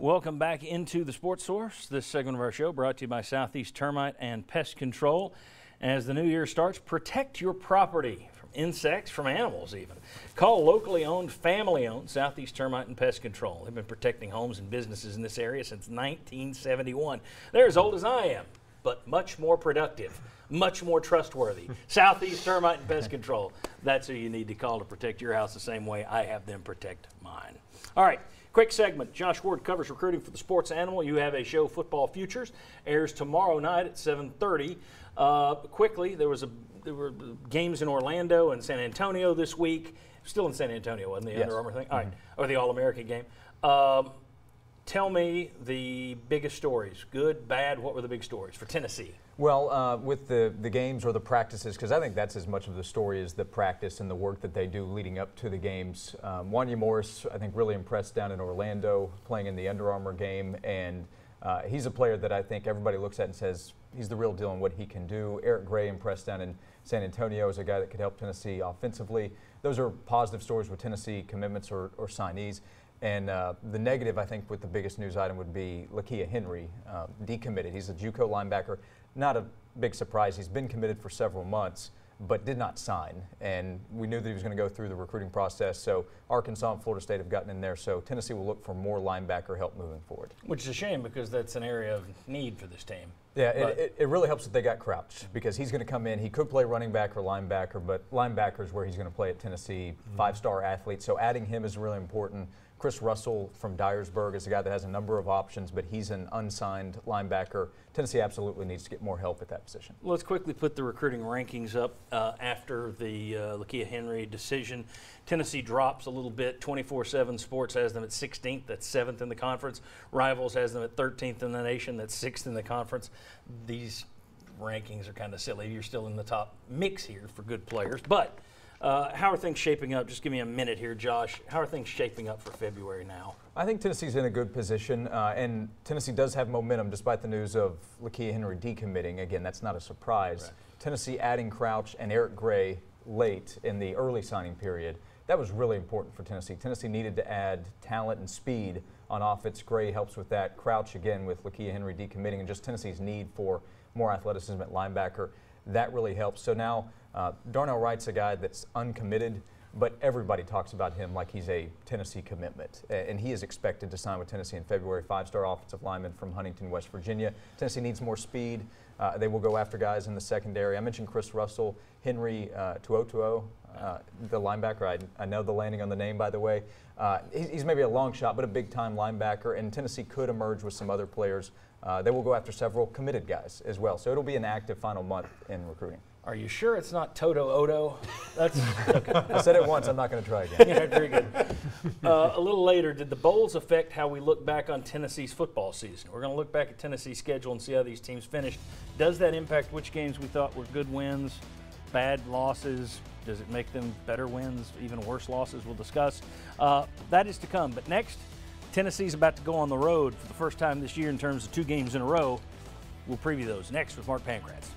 Welcome back into the Sports Source. This segment of our show brought to you by Southeast Termite and Pest Control. As the new year starts, protect your property from insects, from animals even. Call locally owned, family owned Southeast Termite and Pest Control. They've been protecting homes and businesses in this area since 1971. They're as old as I am, but much more productive, much more trustworthy. Southeast Termite and Pest Control. That's who you need to call to protect your house the same way I have them protect mine. All right. Quick segment. Josh Ward covers recruiting for the Sports Animal. You have a show, Football Futures, airs tomorrow night at 7:30. Quickly, there were games in Orlando and San Antonio this week. Still in San Antonio, wasn't the Yes. Under Armour thing? All right, or the All-American game. Tell me the biggest stories, good, bad. What were the big stories for Tennessee? Well, with the games or the practices, because I think that's as much of the story as the practice and the work that they do leading up to the games. Wanya Morris, I think, really impressed down in Orlando, playing in the Under Armour game, and he's a player that I think everybody looks at and says he's the real deal in what he can do. Eric Gray impressed down in San Antonio as a guy that could help Tennessee offensively. Those are positive stories with Tennessee commitments or signees. And the negative, I think, with the biggest news item would be Lakia Henry, decommitted. He's a JUCO linebacker. Not a big surprise. He's been committed for several months, but did not sign. And we knew that he was going to go through the recruiting process. So Arkansas and Florida State have gotten in there. So Tennessee will look for more linebacker help moving forward. Which is a shame because that's an area of need for this team. Yeah, it really helps that they got Crouch because he's going to come in. He could play running back or linebacker, but linebacker is where he's going to play at Tennessee, five-star athlete. So adding him is really important. Chris Russell from Dyersburg is a guy that has a number of options, but he's an unsigned linebacker. Tennessee absolutely needs to get more help at that position. Let's quickly put the recruiting rankings up after the Lakia Henry decision. Tennessee drops a little bit. 24/7 Sports has them at 16th. That's 7th in the conference. Rivals has them at 13th in the nation. That's 6th in the conference. These rankings are kind of silly. You're still in the top mix here for good players. But how are things shaping up? Just give me a minute here, Josh. How are things shaping up for February now? I think Tennessee's in a good position, and Tennessee does have momentum despite the news of Lakia Henry decommitting. Again, that's not a surprise. Right. Tennessee adding Crouch and Eric Gray late in the early signing period, that was really important for Tennessee. Tennessee needed to add talent and speed on offense. Gray helps with that. Crouch, again, with Lakia Henry decommitting, and just Tennessee's need for more athleticism at linebacker. That really helps. So now Darnell Wright's a guy that's uncommitted, but everybody talks about him like he's a Tennessee commitment. And he is expected to sign with Tennessee in February. Five-star offensive lineman from Huntington, West Virginia. Tennessee needs more speed. They will go after guys in the secondary. I mentioned Chris Russell, Henry Tuotuo, the linebacker. I know the landing on the name, by the way. He's maybe a long shot, but a big-time linebacker. And Tennessee could emerge with some other players. They will go after several committed guys as well. So it'll be an active final month in recruiting. Are you sure it's not Toto Odo? That's okay. I said it once. I'm not going to try again. Yeah, very good. A little later, did the bowls affect how we look back on Tennessee's football season? We're going to look back at Tennessee's schedule and see how these teams finished. Does that impact which games we thought were good wins, bad losses? Does it make them better wins, even worse losses? We'll discuss. That is to come. But next, Tennessee's about to go on the road for the first time this year in terms of 2 games in a row. We'll preview those next with Mark Pankratz.